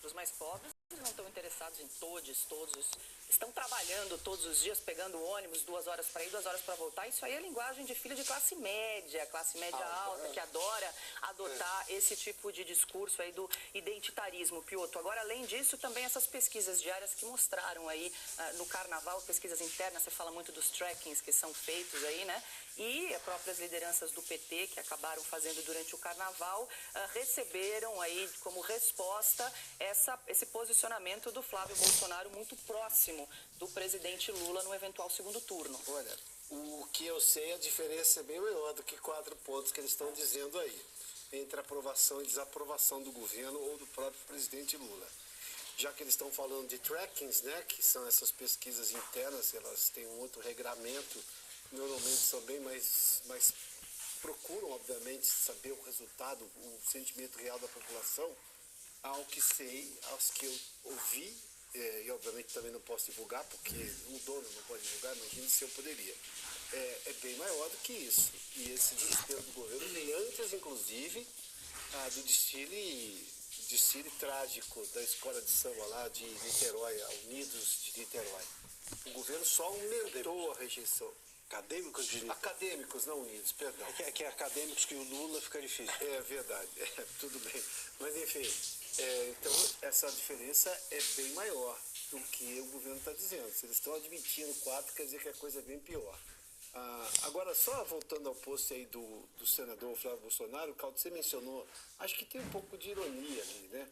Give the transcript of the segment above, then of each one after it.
os mais pobres, eles não estão interessados em todos estão trabalhando todos os dias, pegando ônibus, 2 horas para ir, 2 horas para voltar. Isso aí é linguagem de filho de classe média alta, que adora adotar esse tipo de discurso aí do identitarismo, Piotr. Agora, além disso, também essas pesquisas diárias que mostraram aí no carnaval, pesquisas internas, você fala muito dos trackings que são feitos aí, né? E as próprias lideranças do PT, que acabaram fazendo durante o carnaval, receberam aí como resposta esse posicionamento do Flávio Bolsonaro muito próximo do presidente Lula no eventual segundo turno. Olha, o que eu sei, a diferença é bem maior do que 4 pontos que eles estão dizendo aí, entre aprovação e desaprovação do governo ou do próprio presidente Lula. Já que eles estão falando de trackings, né, que são essas pesquisas internas, elas têm um outro regramento, normalmente são bem mais procuram, obviamente, saber o resultado, o sentimento real da população. Ao que sei, aos que eu ouvi, e obviamente também não posso divulgar, porque o dono não pode divulgar, imagine se eu poderia. É bem maior do que isso. E esse desespero do governo vem antes, inclusive, do desfile trágico da escola de samba lá de Niterói, a Unidos de Niterói. O governo só aumentou a rejeição. Acadêmicos, não unidos, perdão. É que acadêmicos que o Lula fica difícil. É verdade, tudo bem. Mas enfim, então essa diferença é bem maior do que o governo está dizendo. Se eles estão admitindo 4, quer dizer que a coisa é bem pior. Agora, só voltando ao post aí do senador Flávio Bolsonaro, Claudio, você mencionou, acho que tem um pouco de ironia ali, né?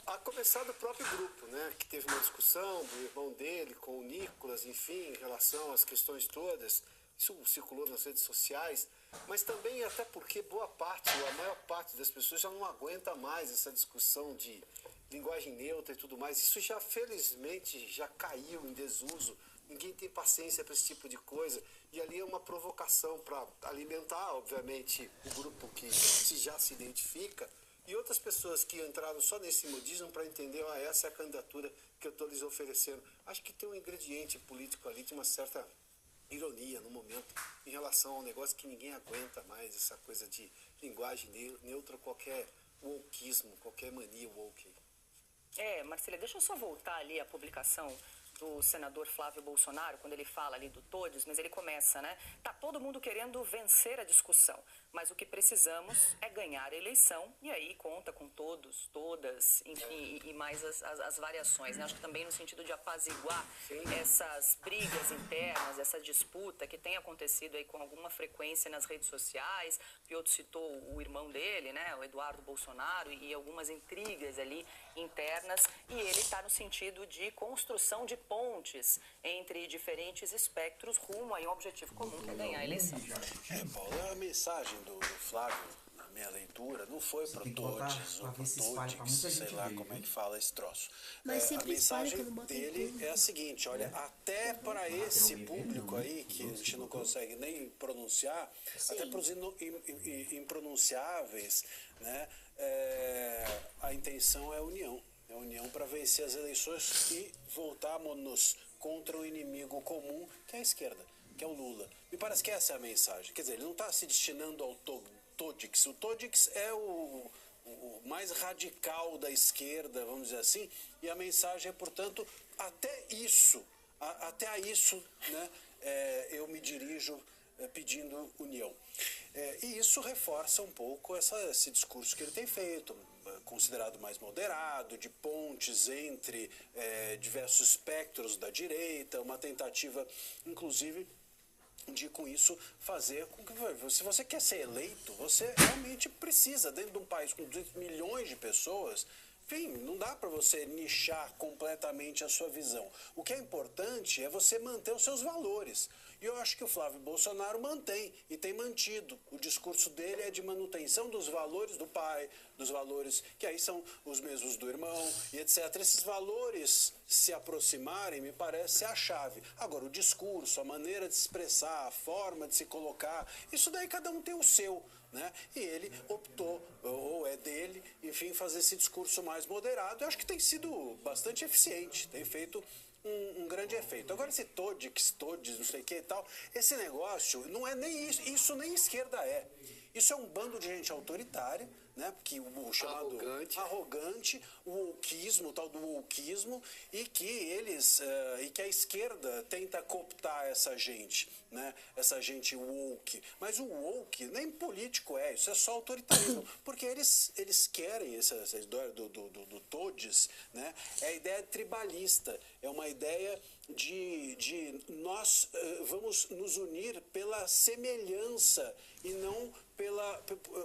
A começar do próprio grupo, né? Que teve uma discussão do irmão dele com o Nicolas, enfim, em relação às questões todas. Isso circulou nas redes sociais, mas também até porque boa parte, ou a maior parte das pessoas já não aguenta mais essa discussão de linguagem neutra e tudo mais. Isso já, felizmente, já caiu em desuso. Ninguém tem paciência para esse tipo de coisa. E ali é uma provocação para alimentar, obviamente, o grupo que já se identifica e outras pessoas que entraram só nesse modismo para entender, essa é a candidatura que eu estou lhes oferecendo. Acho que tem um ingrediente político ali de uma certa ironia no momento em relação ao negócio que ninguém aguenta mais, essa coisa de linguagem neutra, qualquer wokeismo, qualquer mania woke. Marcela, deixa eu só voltar ali à publicação do senador Flávio Bolsonaro, quando ele fala ali do todos, mas ele começa, né? Tá todo mundo querendo vencer a discussão, mas o que precisamos é ganhar a eleição, e aí conta com todos, todas, enfim, e mais as variações, né? Acho que também no sentido de apaziguar essas brigas internas, essa disputa que tem acontecido aí com alguma frequência nas redes sociais. Piotr citou o irmão dele, né? O Eduardo Bolsonaro, e algumas intrigas ali internas, e ele está no sentido de construção de pontes entre diferentes espectros rumo a um objetivo comum, que é ganhar a eleição. Paulo, a mensagem do Flávio, na minha leitura, não foi para todos, ou para todos, sei lá como é que fala esse troço. A mensagem dele é a seguinte, olha, até para esse público aí, que a gente não consegue nem pronunciar, até para os impronunciáveis, né, a intenção é a união. É a união para vencer as eleições e voltarmos contra o inimigo comum, que é a esquerda, que é o Lula. Me parece que essa é a mensagem. Quer dizer, ele não está se destinando ao Todix. O Todix é o mais radical da esquerda, vamos dizer assim, e a mensagem é, portanto, até a isso, né, eu me dirijo pedindo união. E isso reforça um pouco esse discurso que ele tem feito, considerado mais moderado, de pontes entre diversos espectros da direita, uma tentativa, inclusive, de com isso fazer com que, se você quer ser eleito, você realmente precisa, dentro de um país com 200 milhões de pessoas, enfim, não dá para você nichar completamente a sua visão. O que é importante é você manter os seus valores. E eu acho que o Flávio Bolsonaro mantém e tem mantido. O discurso dele é de manutenção dos valores do pai, dos valores que aí são os mesmos do irmão e etc. Esses valores se aproximarem, me parece ser a chave. Agora, o discurso, a maneira de se expressar, a forma de se colocar, isso daí cada um tem o seu, né? E ele optou, ou é dele, enfim, fazer esse discurso mais moderado. Eu acho que tem sido bastante eficiente, tem feito um grande efeito. Agora esse todes, não sei o que e tal, esse negócio não é nem isso nem esquerda é. Isso é um bando de gente autoritária, né? Que o chamado arrogante, o wokeismo, o tal do wokeismo, e que a esquerda tenta cooptar essa gente, né? Essa gente woke. Mas o woke nem político isso é só autoritarismo, porque eles querem essa ideia do todes, né? É a ideia tribalista, é uma ideia de nós vamos nos unir pela semelhança e não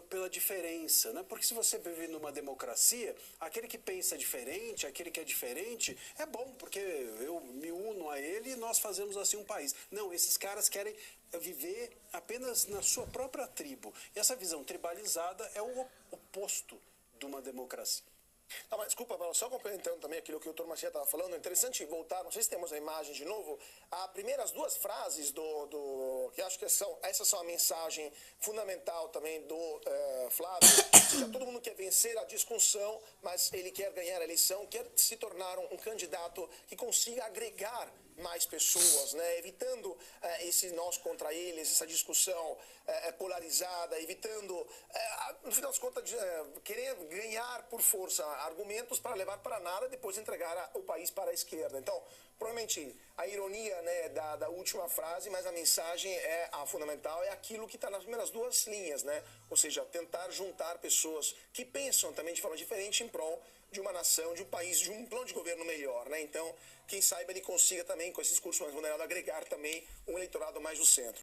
pela diferença, né? Porque se você vive numa democracia, aquele que pensa diferente, aquele que é diferente, é bom, porque eu me uno a ele e nós fazemos assim um país. Não, esses caras querem viver apenas na sua própria tribo. E essa visão tribalizada é o oposto de uma democracia. Não, mas desculpa, só complementando também aquilo que o Dr. Macia estava falando, é interessante voltar, não sei se temos a imagem de novo, as primeiras duas frases que acho que essas são a mensagem fundamental também do Flávio, ou seja, todo mundo quer vencer a discussão, mas ele quer ganhar a eleição, quer se tornar um candidato que consiga agregar mais pessoas, né? Evitando esse nós contra eles, essa discussão polarizada, evitando, no final das contas, querer ganhar por força argumentos para levar para nada e depois entregar o país para a esquerda. Então, provavelmente, a ironia, né, da última frase, mas a mensagem a fundamental, é aquilo que está nas primeiras duas linhas, né? Ou seja, tentar juntar pessoas que pensam também de forma diferente em prol de uma nação, de um país, de um plano de governo melhor, né? Então, quem saiba ele consiga também, com esse discurso mais vulnerável, agregar também um eleitorado mais do centro.